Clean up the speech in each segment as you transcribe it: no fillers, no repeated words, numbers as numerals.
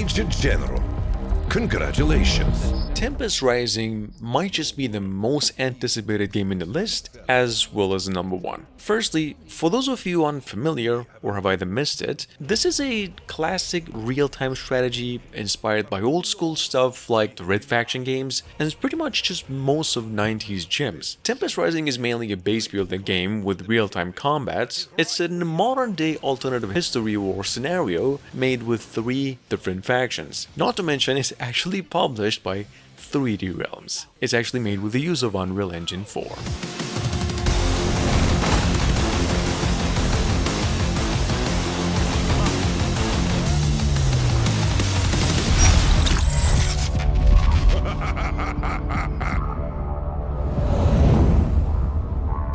Major General, congratulations. Tempest Rising might just be the most anticipated game in the list, as well as number one. Firstly, for those of you unfamiliar or have either missed it, this is a classic real-time strategy inspired by old-school stuff like the Red Faction games, and it's pretty much just most of 90s gems. Tempest Rising is mainly a base-building game with real-time combats. It's a modern-day alternative history war scenario made with 3 different factions. Not to mention, it's actually published by 3D Realms. It's actually made with the use of Unreal Engine 4.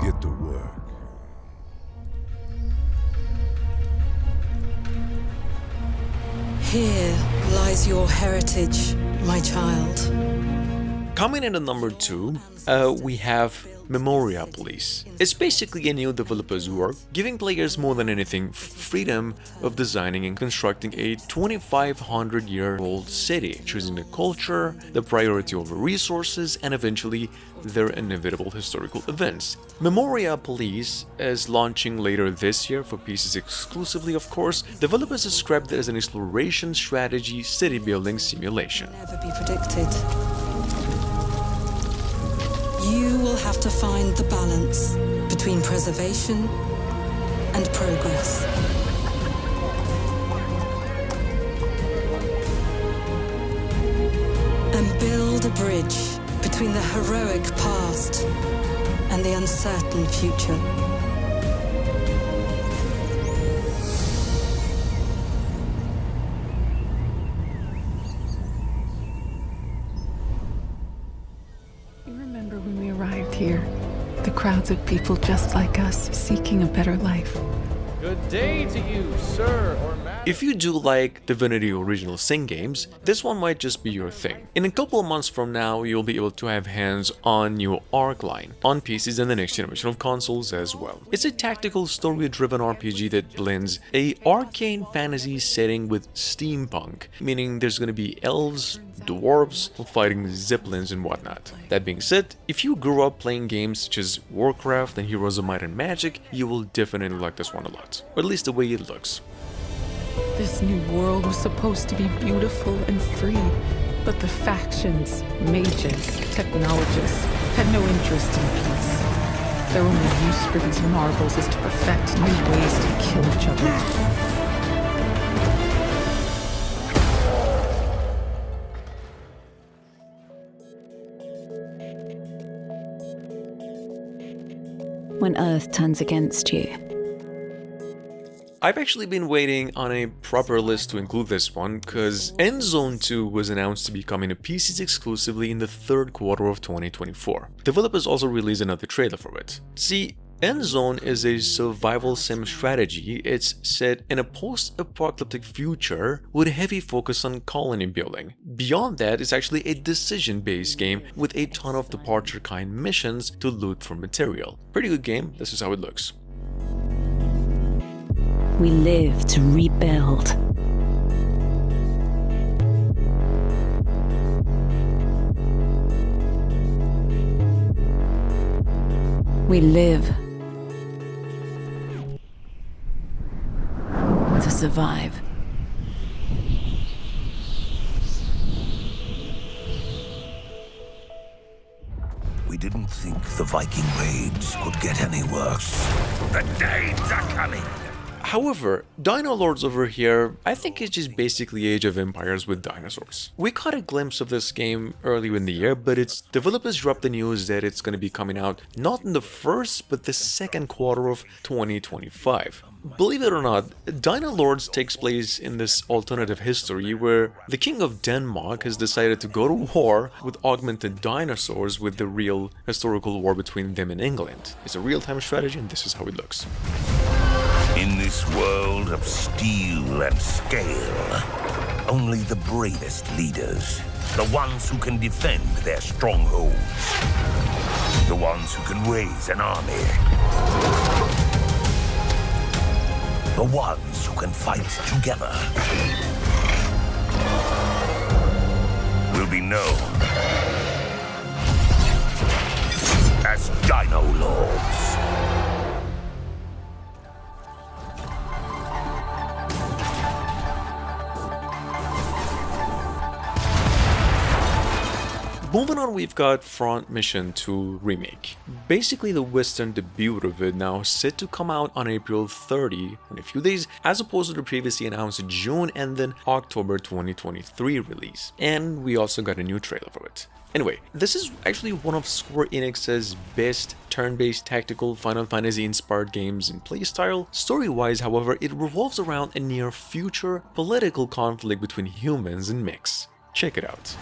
Get to work. Here lies your heritage, my child. Coming in at number 2, we have Memoriapolis. It's basically a new developer's work, giving players more than anything freedom of designing and constructing a 2,500-year-old city, choosing the culture, the priority over resources, and eventually their inevitable historical events. Memoriapolis is launching later this year for PCs exclusively, of course. Developers described it as an exploration strategy city-building simulation. Never be predicted. You will have to find the balance between preservation and progress. And build a bridge between the heroic past and the uncertain future. Here, the crowds of people just like us seeking a better life. Good day to you, sir or madam. If you do like Divinity Original Sin games, this one might just be your thing. In a couple of months from now, you'll be able to have hands on new Arc line on PCs and the next generation of consoles as well. It's a tactical story-driven RPG that blends a arcane fantasy setting with steampunk, meaning there's gonna be elves, dwarves, fighting zeppelins and whatnot. That being said, if you grew up playing games such as Warcraft and Heroes of Might and Magic, you will definitely like this one a lot, or at least the way it looks. This new world was supposed to be beautiful and free, but the factions, mages, technologists had no interest in peace. Their only use for these marvels is to perfect new ways to kill each other. When Earth turns against you. I've actually been waiting on a proper list to include this one, because Endzone 2 was announced to be coming to PCs exclusively in the third quarter of 2024. Developers also released another trailer for it. See, Endzone is a survival sim strategy. It's set in a post-apocalyptic future with a heavy focus on colony building. Beyond that, it's actually a decision-based game with a ton of departure kind missions to loot for material. Pretty good game, this is how it looks. We live to rebuild. We live to survive. We didn't think the Viking raids could get any worse. The Danes are coming! However, Dinolords over here, I think it's just basically Age of Empires with dinosaurs. We caught a glimpse of this game earlier in the year, but its developers dropped the news that it's going to be coming out not in the first, but the second quarter of 2025. Believe it or not, Dinolords takes place in this alternative history where the King of Denmark has decided to go to war with augmented dinosaurs with the real historical war between them and England. It's a real-time strategy and this is how it looks. In this world of steel and scale, only the bravest leaders, the ones who can defend their strongholds, the ones who can raise an army, the ones who can fight together. Moving on, we've got Front Mission 2 Remake. Basically the Western debut of it now set to come out on April 30 in a few days, as opposed to the previously announced June and then October 2023 release. And we also got a new trailer for it. Anyway, this is actually one of Square Enix's best turn-based tactical Final Fantasy inspired games in playstyle. Story-wise, however, it revolves around a near-future political conflict between humans and mechs. Check it out.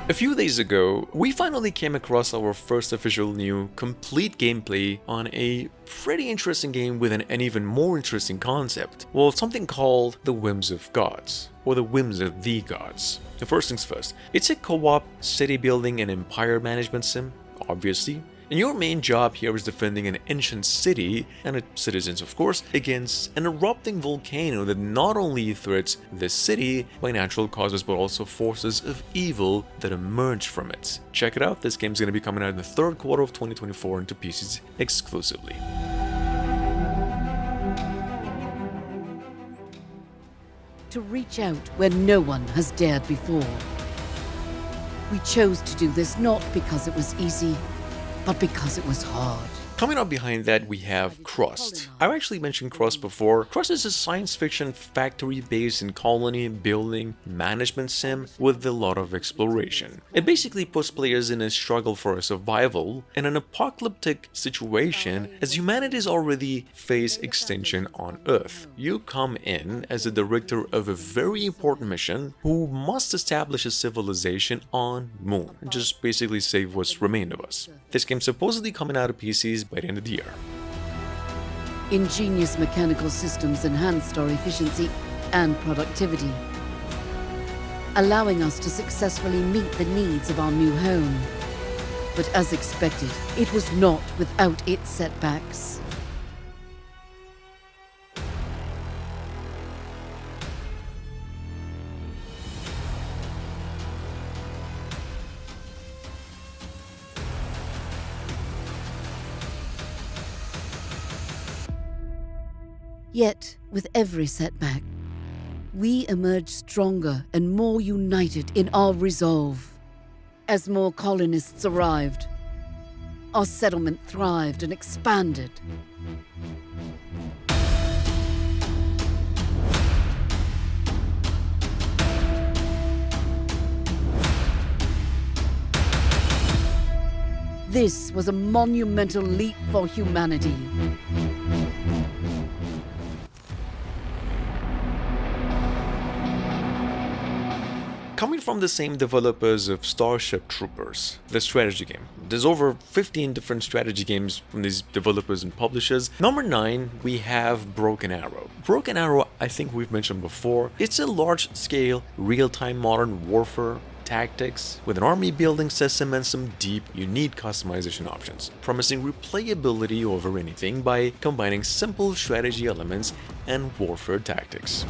A few days ago, we finally came across our first official new complete gameplay on a pretty interesting game with an even more interesting concept. Well, something called the Whims of Gods, or the Whims of the Gods. The first things first, it's a co-op city building and empire management sim, obviously. And your main job here is defending an ancient city, and its citizens of course, against an erupting volcano that not only threats the city by natural causes but also forces of evil that emerge from it. Check it out, this game's gonna be coming out in the third quarter of 2024 into PCs exclusively. To reach out where no one has dared before. We chose to do this not because it was easy, but because it was hard. Coming up behind that, we have Crust. I've actually mentioned Crust before. Crust is a science fiction factory-based and colony building management sim with a lot of exploration. It basically puts players in a struggle for survival in an apocalyptic situation as humanity's already face extinction on Earth. You come in as the director of a very important mission who must establish a civilization on Moon, just basically save what's remained of us. This game's supposedly coming out of PCs by the end of the year. Ingenious mechanical systems enhanced our efficiency and productivity, allowing us to successfully meet the needs of our new home. But as expected, it was not without its setbacks. Yet, with every setback, we emerged stronger and more united in our resolve. As more colonists arrived, our settlement thrived and expanded. This was a monumental leap for humanity. Coming from the same developers of Starship Troopers, the strategy game. There's over 15 different strategy games from these developers and publishers. Number 9, we have Broken Arrow. Broken Arrow, I think we've mentioned before, it's a large-scale, real-time modern warfare tactics with an army building system and some deep, unique customization options, promising replayability over anything by combining simple strategy elements and warfare tactics.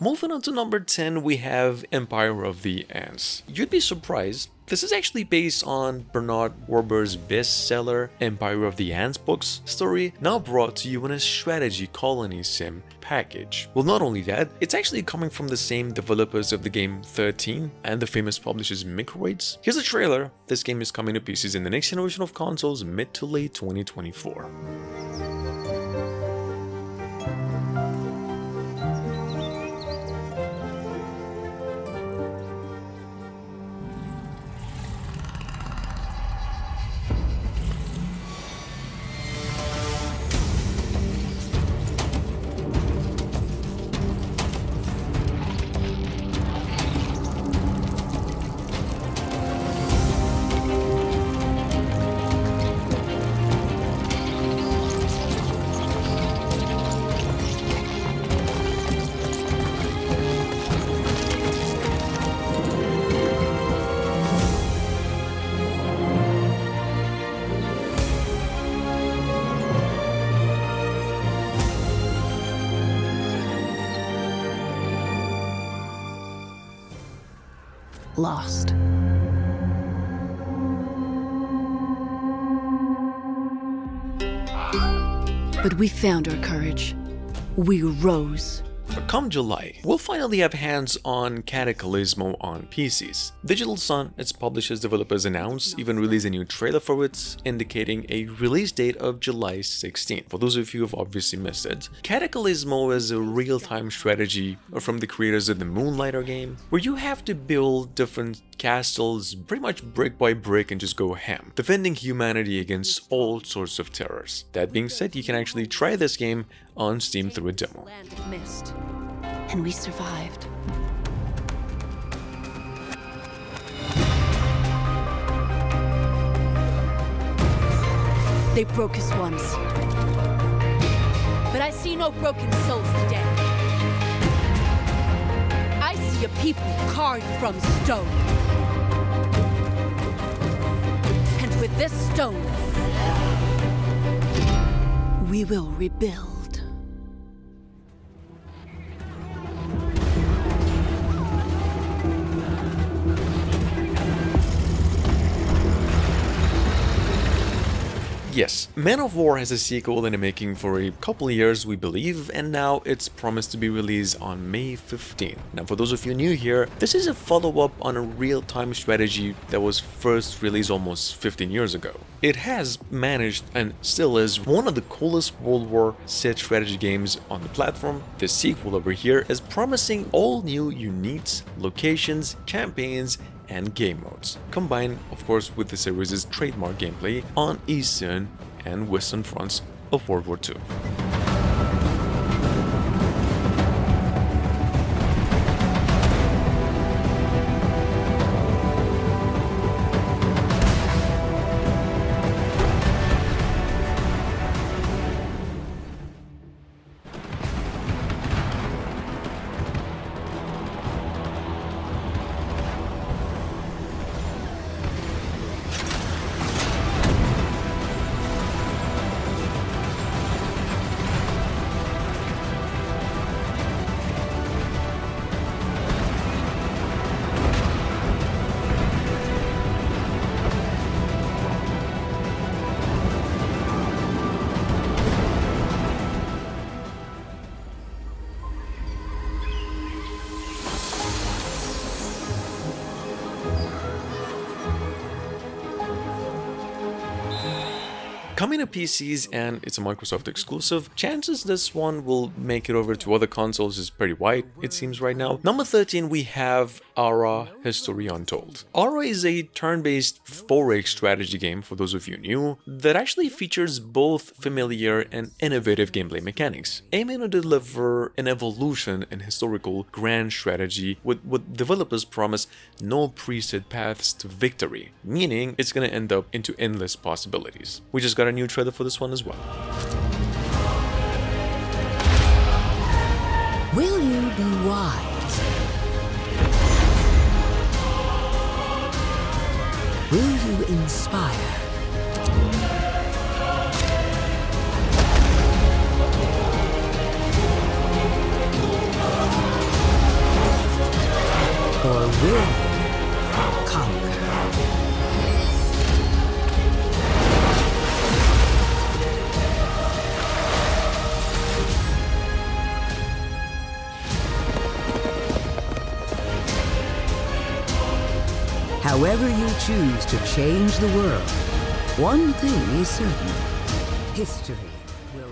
Moving on to number 10, we have Empire of the Ants. You'd be surprised. This is actually based on Bernard Werber's bestseller Empire of the Ants books story, now brought to you in a strategy colony sim package. Well, not only that, it's actually coming from the same developers of the game 13 and the famous publishers Memoriapolis. Here's a trailer. This game is coming to PCs in the next generation of consoles mid to late 2024. Lost. But we found our courage. We rose. Come July, we'll finally have hands on Cataclismo on PCs. Digital Sun, its publishers developers announced, even released a new trailer for it, indicating a release date of July 16th. For those of you who have obviously missed it, Cataclismo is a real-time strategy from the creators of the Moonlighter game, where you have to build different castles pretty much brick by brick and just go ham, defending humanity against all sorts of terrors. That being said, you can actually try this game on Steam through a demo. Land of mist. And we survived. They broke us once. But I see no broken souls today. I see a people carved from stone. And with this stone, we will rebuild. Yes, Man of War has a sequel in the making for a couple of years, we believe, and now it's promised to be released on May 15. Now, for those of you new here, this is a follow-up on a real-time strategy that was first released almost 15 years ago. It has managed and still is one of the coolest World War set strategy games on the platform. The sequel over here is promising all new uniques, locations, campaigns, and game modes, combined of course with the series' trademark gameplay on eastern and western fronts of World War II. Coming to PCs, and it's a Microsoft exclusive, chances this one will make it over to other consoles is pretty wide, it seems right now. Number 13, we have Ara History Untold. Ara is a turn-based 4X strategy game, for those of you new, that actually features both familiar and innovative gameplay mechanics, aiming to deliver an evolution in historical grand strategy with what developers promise no preset paths to victory, meaning it's gonna end up into endless possibilities. We just got a new trailer for this one as well. Will you be wise? Will you inspire? However you choose to change the world, one thing is certain. History will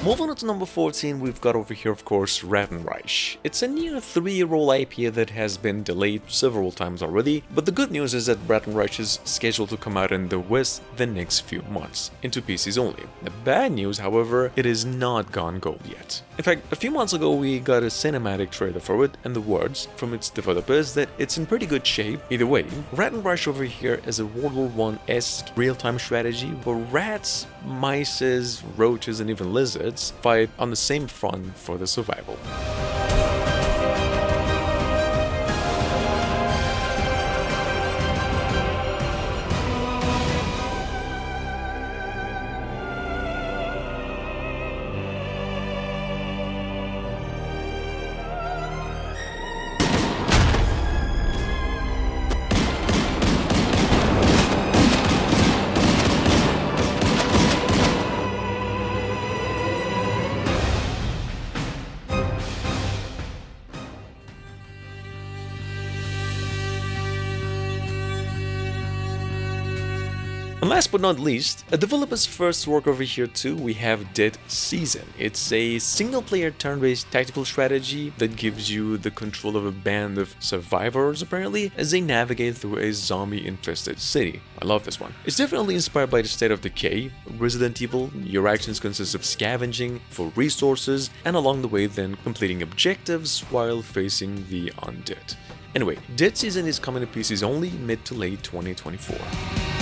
Moving on to number 14, we've got over here, of course, Ratten Reich. It's a near 3-year-old IP that has been delayed several times already, but the good news is that Ratten Reich is scheduled to come out in the West the next few months, into PCs only. The bad news, however, it is not gone gold yet. In fact, a few months ago we got a cinematic trailer for it and the words from its developers that it's in pretty good shape. Either way, Ratten Reich over here is a World War I-esque real-time strategy where rats, mice, roaches and even lizards fight on the same front for the survival. And last but not least, a developer's first work over here too, we have Dead Season. It's a single-player turn-based tactical strategy that gives you the control of a band of survivors, apparently, as they navigate through a zombie-infested city. I love this one. It's definitely inspired by the State of Decay, Resident Evil. Your actions consist of scavenging for resources, and along the way then completing objectives while facing the undead. Anyway, Dead Season is coming to PCs only mid to late 2024.